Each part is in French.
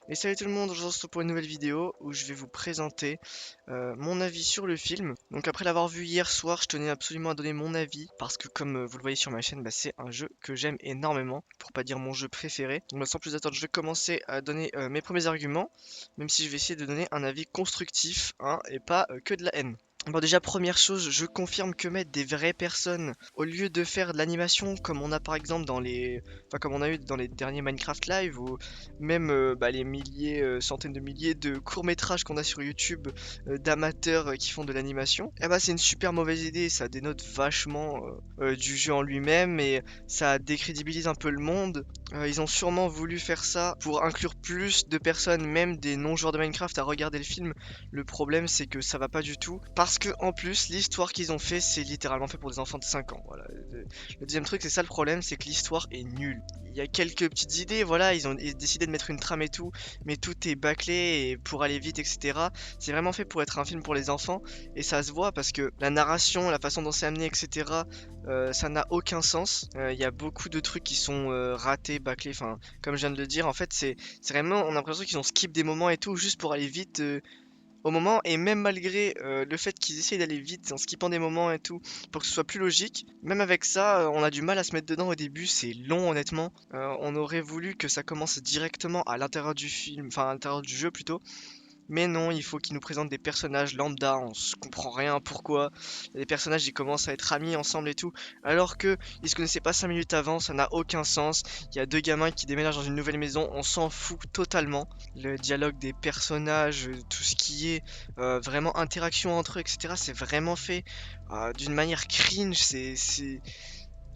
Et salut tout le monde, aujourd'hui on se retrouve pour une nouvelle vidéo où je vais vous présenter mon avis sur le film. Donc après l'avoir vu hier soir, je tenais absolument à donner mon avis parce que comme vous le voyez sur ma chaîne, bah, c'est un jeu que j'aime énormément, pour pas dire mon jeu préféré. Donc bah, sans plus attendre, je vais commencer à donner mes premiers arguments, même si je vais essayer de donner un avis constructif, hein, et pas que de la haine. Bon déjà première chose, je confirme que mettre des vraies personnes au lieu de faire de l'animation comme on a par exemple dans les, enfin comme on a eu dans les derniers Minecraft Live ou même bah, les milliers, centaines de milliers de courts-métrages qu'on a sur YouTube d'amateurs qui font de l'animation, eh bah c'est une super mauvaise idée, ça dénote vachement du jeu en lui-même et ça décrédibilise un peu le monde. Ils ont sûrement voulu faire ça pour inclure plus de personnes, même des non-joueurs de Minecraft, à regarder le film. Le problème c'est que ça va pas du tout, parce que en plus l'histoire qu'ils ont fait c'est littéralement fait pour des enfants de 5 ans. Voilà. Le deuxième truc c'est ça le problème, c'est que l'histoire est nulle. Il y a quelques petites idées, voilà, ils ont décidé de mettre une trame et tout, mais tout est bâclé et pour aller vite, etc. C'est vraiment fait pour être un film pour les enfants, et ça se voit parce que la narration, la façon dont c'est amené, etc., ça n'a aucun sens. Il y a beaucoup de trucs qui sont ratés, bâclés, enfin, comme je viens de le dire, en fait, c'est vraiment, on a l'impression qu'ils ont skip des moments et tout, juste pour aller vite au moment, et même malgré le fait qu'ils essayent d'aller vite en skippant des moments et tout pour que ce soit plus logique, même avec ça on a du mal à se mettre dedans au début, c'est long honnêtement. On aurait voulu que ça commence directement à l'intérieur du film, enfin à l'intérieur du jeu plutôt, mais non, il faut qu'ils nous présentent des personnages lambda, on se comprend rien pourquoi. Les personnages ils commencent à être amis ensemble et tout, alors que ils se connaissaient pas 5 minutes avant, ça n'a aucun sens. Il y a deux gamins qui déménagent dans une nouvelle maison, on s'en fout totalement. Le dialogue des personnages, tout ce qui est vraiment interaction entre eux, etc., c'est vraiment fait d'une manière cringe,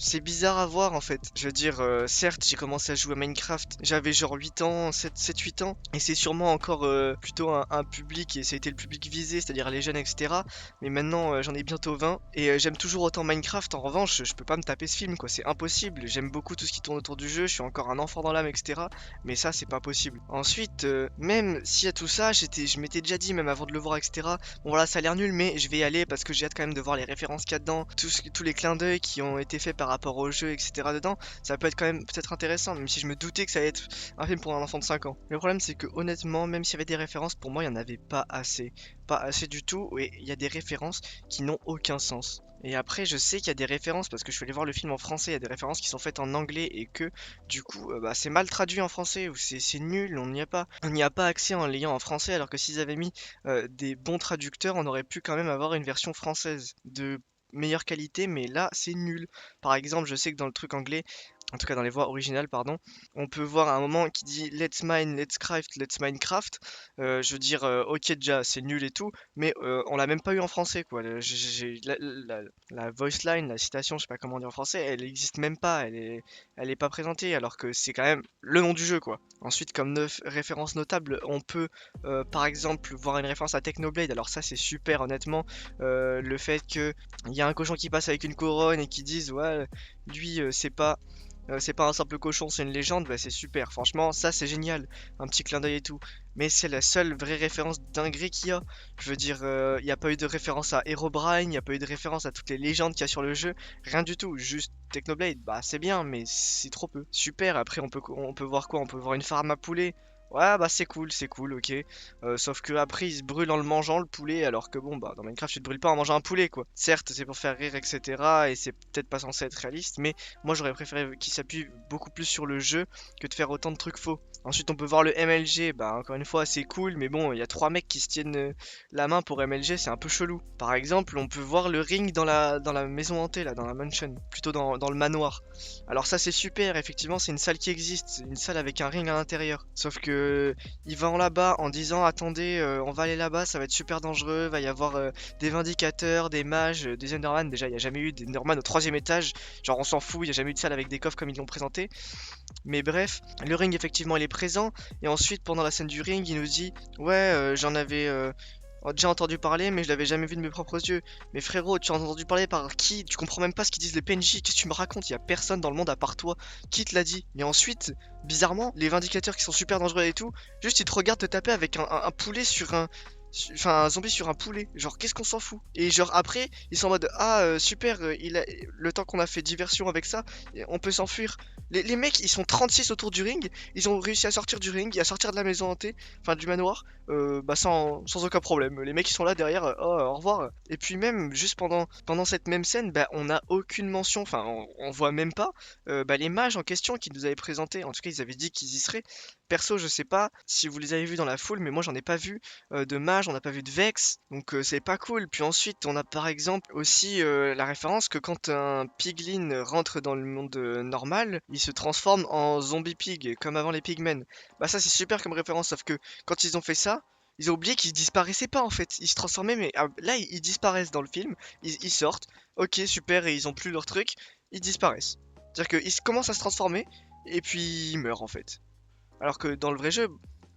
c'est bizarre à voir en fait. Je veux dire, certes, j'ai commencé à jouer à Minecraft, j'avais genre 8 ans, 7-8 ans, et c'est sûrement encore plutôt un public, et ça a été le public visé, c'est-à-dire les jeunes, etc. Mais maintenant, j'en ai bientôt 20, et j'aime toujours autant Minecraft. En revanche, je peux pas me taper ce film, quoi, c'est impossible. J'aime beaucoup tout ce qui tourne autour du jeu, je suis encore un enfant dans l'âme, etc. Mais ça, c'est pas possible. Ensuite, même s'il y a tout ça, je m'étais déjà dit, même avant de le voir, etc. Bon voilà, ça a l'air nul, mais je vais y aller parce que j'ai hâte quand même de voir les références qu'il y a dedans, tous les clins d'œil qui ont été faits par rapport au jeu, etc. dedans. Ça peut être quand même peut-être intéressant, même si je me doutais que ça allait être un film pour un enfant de 5 ans. Le problème, c'est que honnêtement, même s'il y avait des références, pour moi, il n'y en avait pas assez. Pas assez du tout, et il y a des références qui n'ont aucun sens. Et après, je sais qu'il y a des références parce que je suis allé voir le film en français, il y a des références qui sont faites en anglais et que du coup, bah, c'est mal traduit en français ou c'est nul, on n'y a pas accès en l'ayant en français alors que s'ils avaient mis des bons traducteurs, on aurait pu quand même avoir une version française de meilleure qualité, mais là c'est nul. Par exemple, je sais que dans le truc anglais, en tout cas dans les voix originales, pardon, on peut voir à un moment qui dit Let's mine, let's craft, let's Minecraft. Je veux dire, ok déjà c'est nul et tout, mais on l'a même pas eu en français quoi. La voice line, la citation, je sais pas comment dire en français, elle existe même pas, elle est pas présentée alors que c'est quand même le nom du jeu quoi. Ensuite, comme neuf références notables, on peut par exemple voir une référence à Technoblade. Alors ça c'est super honnêtement, le fait que il y a un cochon qui passe avec une couronne et qui disent ouais lui c'est pas un simple cochon, c'est une légende, bah c'est super. Franchement, ça c'est génial. Un petit clin d'œil et tout. Mais c'est la seule vraie référence dinguerie qu'il y a. Je veux dire, il n'y a pas eu de référence à Herobrine, il n'y a pas eu de référence à toutes les légendes qu'il y a sur le jeu. Rien du tout. Juste Technoblade, bah c'est bien, mais c'est trop peu. Super, après on peut voir quoi? On peut voir une farm à poulet. Ouais, bah c'est cool, ok. Sauf que après il se brûle en le mangeant le poulet, alors que bon, bah dans Minecraft tu te brûles pas en mangeant un poulet quoi. Certes, c'est pour faire rire, etc. Et c'est peut-être pas censé être réaliste, mais moi, j'aurais préféré qu'il s'appuie beaucoup plus sur le jeu que de faire autant de trucs faux. Ensuite, on peut voir le MLG. Bah, encore une fois, c'est cool, mais bon, il y a trois mecs qui se tiennent la main pour MLG, c'est un peu chelou. Par exemple, on peut voir le ring dans la maison hantée, là, dans la mansion, plutôt dans le manoir. Alors, ça, c'est super, effectivement, c'est une salle qui existe, une salle avec un ring à l'intérieur. Sauf que il va en là-bas en disant attendez, on va aller là-bas, ça va être super dangereux, va y avoir des vindicateurs, des mages, des Enderman. Déjà, il n'y a jamais eu d'Enderman au troisième étage. Genre on s'en fout, il n'y a jamais eu de salle avec des coffres comme ils l'ont présenté. Mais bref, le ring effectivement il est présent. Et ensuite pendant la scène du ring il nous dit ouais j'en avais déjà entendu parler mais je l'avais jamais vu de mes propres yeux. Mais frérot, tu as entendu parler par qui? Tu comprends même pas ce qu'ils disent les PNJ, qu'est-ce que tu me racontes? Il y a personne dans le monde à part toi. Qui te l'a dit? Et ensuite, bizarrement, les vindicateurs qui sont super dangereux et tout, juste ils te regardent te taper avec un poulet Enfin, un zombie sur un poulet. Genre, qu'est-ce qu'on s'en fout? Et genre, après, ils sont en mode, ah, super, le temps qu'on a fait diversion avec ça, on peut s'enfuir. Les mecs, ils sont 36 autour du ring. Ils ont réussi à sortir du ring et à sortir de la maison hantée, enfin, du manoir, bah, sans aucun problème. Les mecs, ils sont là derrière, oh, au revoir. Et puis, même, juste pendant cette même scène, bah, on a aucune mention, enfin, on voit même pas, bah, les mages en question qui nous avaient présenté. En tout cas, ils avaient dit qu'ils y seraient. Perso, je sais pas si vous les avez vus dans la foule, mais moi, j'en ai pas vu de mage, on n'a pas vu de Vex, donc c'est pas cool. Puis ensuite, on a par exemple aussi la référence que quand un piglin rentre dans le monde normal, il se transforme en zombie pig, comme avant les pigmen. Bah ça c'est super comme référence, sauf que quand ils ont fait ça, ils ont oublié qu'ils disparaissaient pas en fait. Ils se transformaient, mais là ils disparaissent dans le film, ils sortent, ok super, et ils ont plus leur truc, ils disparaissent. C'est-à-dire qu'ils commencent à se transformer, et puis ils meurent en fait. Alors que dans le vrai jeu,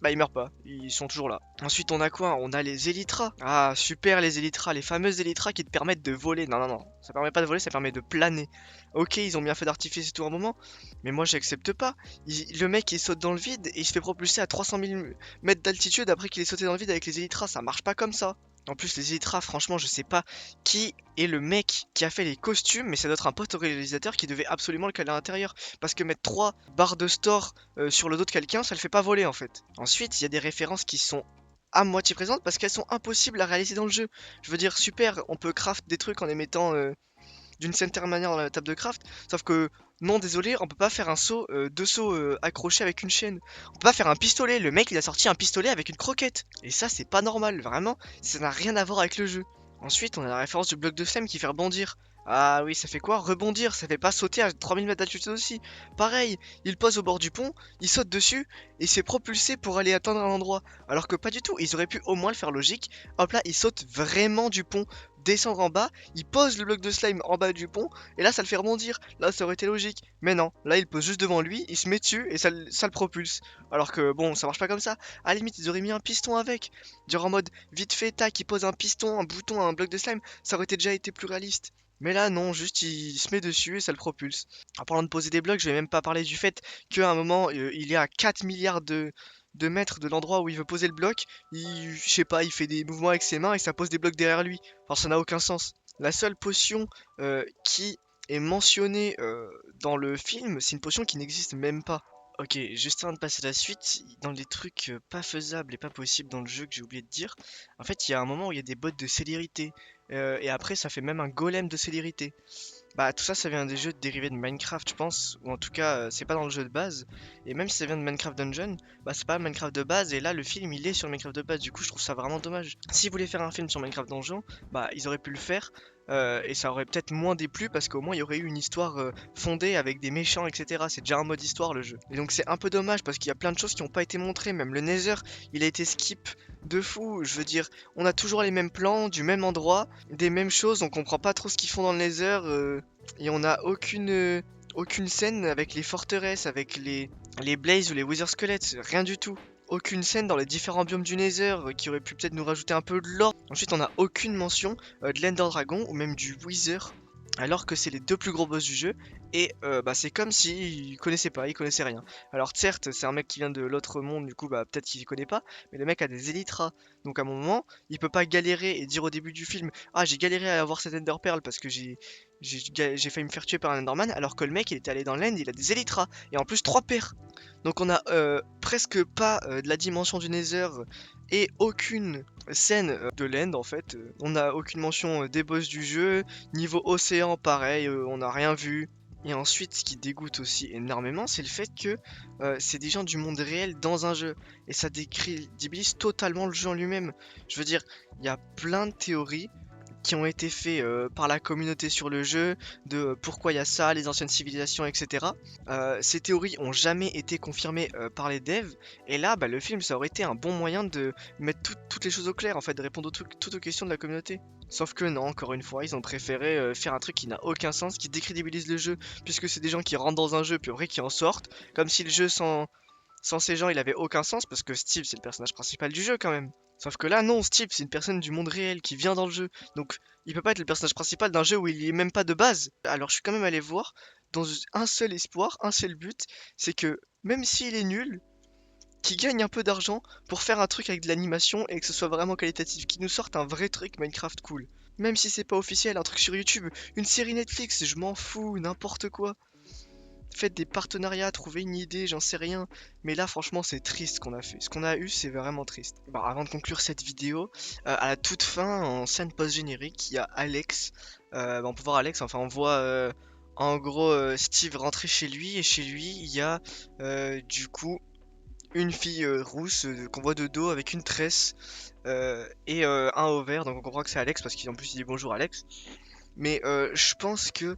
bah ils meurent pas, ils sont toujours là. Ensuite on a quoi? On a les Elytras. Ah super les Elytras, les fameuses Elytras qui te permettent de voler. Non non non, ça permet pas de voler, ça permet de planer. Ok, ils ont mis un feu d'artifice et tout un moment, mais moi j'accepte pas. Le mec il saute dans le vide et il se fait propulser à 300 000 mètres d'altitude après qu'il ait sauté dans le vide avec les Elytras, ça marche pas comme ça. En plus, les Elytras, franchement, je sais pas qui est le mec qui a fait les costumes, mais ça doit être un pote au réalisateur qui devait absolument le caler à l'intérieur. Parce que mettre 3 barres de store sur le dos de quelqu'un, ça le fait pas voler en fait. Ensuite, il y a des références qui sont à moitié présentes parce qu'elles sont impossibles à réaliser dans le jeu. Je veux dire, super, on peut craft des trucs en les mettant d'une certaine manière dans la table de craft, sauf que non, désolé, on peut pas faire un saut, deux sauts accrochés avec une chaîne. On peut pas faire un pistolet, le mec il a sorti un pistolet avec une croquette. Et ça, c'est pas normal, vraiment, ça n'a rien à voir avec le jeu. Ensuite, on a la référence du bloc de flemme qui fait rebondir. Ah oui, ça fait quoi? Rebondir, ça fait pas sauter à 3000 mètres d'altitude aussi. Pareil, il pose au bord du pont, il saute dessus, et s'est propulsé pour aller atteindre un endroit. Alors que pas du tout, ils auraient pu au moins le faire logique. Hop là, il saute vraiment du pont, descendre en bas, il pose le bloc de slime en bas du pont, et là ça le fait rebondir. Là ça aurait été logique. Mais non, là il pose juste devant lui, il se met dessus, et ça le propulse. Alors que bon, ça marche pas comme ça. À la limite, ils auraient mis un piston avec. Genre en mode, vite fait, tac, il pose un piston, un bouton, un bloc de slime, ça aurait déjà été plus réaliste. Mais là, non, juste il se met dessus et ça le propulse. En parlant de poser des blocs, je vais même pas parler du fait qu'à un moment, il est à 4 milliards de mètres de l'endroit où il veut poser le bloc. Je sais pas, il fait des mouvements avec ses mains et ça pose des blocs derrière lui. Enfin, ça n'a aucun sens. La seule potion qui est mentionnée dans le film, c'est une potion qui n'existe même pas. Ok, juste avant de passer à la suite, dans les trucs pas faisables et pas possibles dans le jeu que j'ai oublié de dire, en fait, il y a un moment où il y a des bottes de célérité. Et après, ça fait même un golem de célérité. Bah, tout ça, ça vient des jeux dérivés de Minecraft, je pense. Ou en tout cas, c'est pas dans le jeu de base. Et même si ça vient de Minecraft Dungeon, bah, c'est pas Minecraft de base. Et là, le film, il est sur Minecraft de base. Du coup, je trouve ça vraiment dommage. S'ils voulaient faire un film sur Minecraft Dungeon, bah, ils auraient pu le faire. Et ça aurait peut-être moins déplu parce qu'au moins, il y aurait eu une histoire fondée avec des méchants, etc. C'est déjà un mode histoire, le jeu. Et donc, c'est un peu dommage parce qu'il y a plein de choses qui n'ont pas été montrées. Même le Nether, il a été skip de fou. Je veux dire, on a toujours les mêmes plans, du même endroit, des mêmes choses. On comprend pas trop ce qu'ils font dans le Nether. Et on n'a aucune scène avec les forteresses, avec les Blaze ou les Wither Skeletts, rien du tout. Aucune scène dans les différents biomes du Nether qui aurait pu peut-être nous rajouter un peu de lore. Ensuite, on n'a aucune mention de l'Ender Dragon ou même du Wither, alors que c'est les deux plus gros boss du jeu. Et bah, c'est comme s'il connaissait pas, il connaissait rien. Alors certes, c'est un mec qui vient de l'autre monde, du coup bah peut-être qu'il connaît pas, mais le mec a des Elytras. Donc à un moment, il peut pas galérer et dire au début du film, ah j'ai galéré à avoir cette Ender Pearl parce que j'ai failli me faire tuer par un Enderman, alors que le mec il était allé dans l'end, il a des Elytras, et en plus 3 paires. Donc on a presque pas de la dimension du Nether et aucune scène de l'end en fait. On a aucune mention des boss du jeu. Niveau océan pareil, on n'a rien vu. Et ensuite, ce qui dégoûte aussi énormément, c'est le fait que c'est des gens du monde réel dans un jeu. Et ça décrédibilise totalement le jeu en lui-même. Je veux dire, il y a plein de théories qui ont été faits par la communauté sur le jeu, de pourquoi il y a ça, les anciennes civilisations, etc. Ces théories ont jamais été confirmées par les devs, et là, bah, le film, ça aurait été un bon moyen de mettre toutes les choses au clair, en fait, de répondre toutes aux questions de la communauté. Sauf que non, encore une fois, ils ont préféré faire un truc qui n'a aucun sens, qui décrédibilise le jeu, puisque c'est des gens qui rentrent dans un jeu, puis après qui en sortent, comme si le jeu sans ces gens, il avait aucun sens parce que Steve, c'est le personnage principal du jeu quand même. Sauf que là, non, Steve, c'est une personne du monde réel qui vient dans le jeu. Donc, il peut pas être le personnage principal d'un jeu où il est même pas de base. Alors, je suis quand même allé voir dans un seul espoir, un seul but, c'est que même s'il est nul, qui gagnent un peu d'argent pour faire un truc avec de l'animation et que ce soit vraiment qualitatif, qui nous sortent un vrai truc Minecraft cool. Même si c'est pas officiel, un truc sur YouTube, une série Netflix, je m'en fous, n'importe quoi. Faites des partenariats, trouvez une idée, j'en sais rien. Mais là, franchement, c'est triste ce qu'on a fait. Ce qu'on a eu, c'est vraiment triste. Bon, avant de conclure cette vidéo, à la toute fin, en scène post-générique, il y a Alex. On peut voir Alex, enfin, on voit en gros Steve rentrer chez lui. Et chez lui, il y a du coup une fille rousse qu'on voit de dos avec une tresse et un ovaire. Donc on comprend que c'est Alex parce qu'en plus il dit bonjour Alex. Mais je pense que,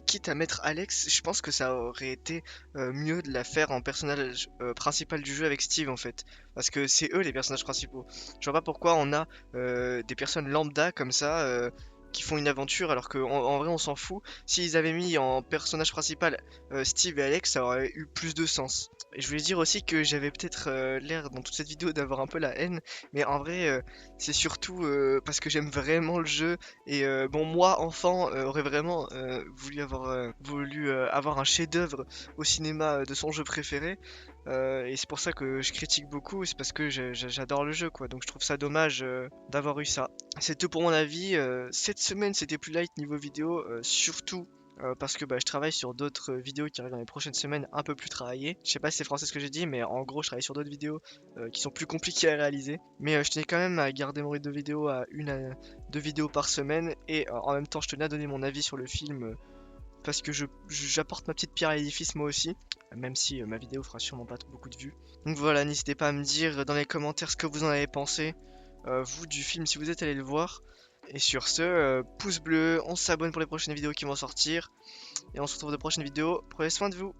quitte à mettre Alex, je pense que ça aurait été mieux de la faire en personnage principal du jeu avec Steve en fait. Parce que c'est eux les personnages principaux. Je vois pas pourquoi on a des personnes lambda comme ça qui font une aventure alors qu'en vrai on s'en fout. S'ils avaient mis en personnage principal Steve et Alex, ça aurait eu plus de sens. Et je voulais dire aussi que j'avais peut-être l'air dans toute cette vidéo d'avoir un peu la haine, mais en vrai c'est surtout parce que j'aime vraiment le jeu et bon, moi, enfant, aurais vraiment voulu avoir un chef-d'œuvre au cinéma de son jeu préféré. Et c'est pour ça que je critique beaucoup, c'est parce que j'adore le jeu, quoi. Donc je trouve ça dommage d'avoir eu ça. C'est tout pour mon avis. Cette semaine, c'était plus light niveau vidéo, surtout. Parce que bah, je travaille sur d'autres vidéos qui arrivent dans les prochaines semaines un peu plus travaillées. Je sais pas si c'est français ce que j'ai dit, mais en gros, je travaille sur d'autres vidéos qui sont plus compliquées à réaliser. Mais je tenais quand même à garder mon rythme de vidéo à une à deux vidéos par semaine. Et en même temps, je tenais à donner mon avis sur le film parce que j'apporte ma petite pierre à l'édifice moi aussi. Même si ma vidéo fera sûrement pas beaucoup de vues. Donc voilà, n'hésitez pas à me dire dans les commentaires ce que vous en avez pensé, vous, du film si vous êtes allé le voir. Et sur ce, pouce bleu, on s'abonne pour les prochaines vidéos qui vont sortir. Et on se retrouve dans de prochaines vidéos. Prenez soin de vous.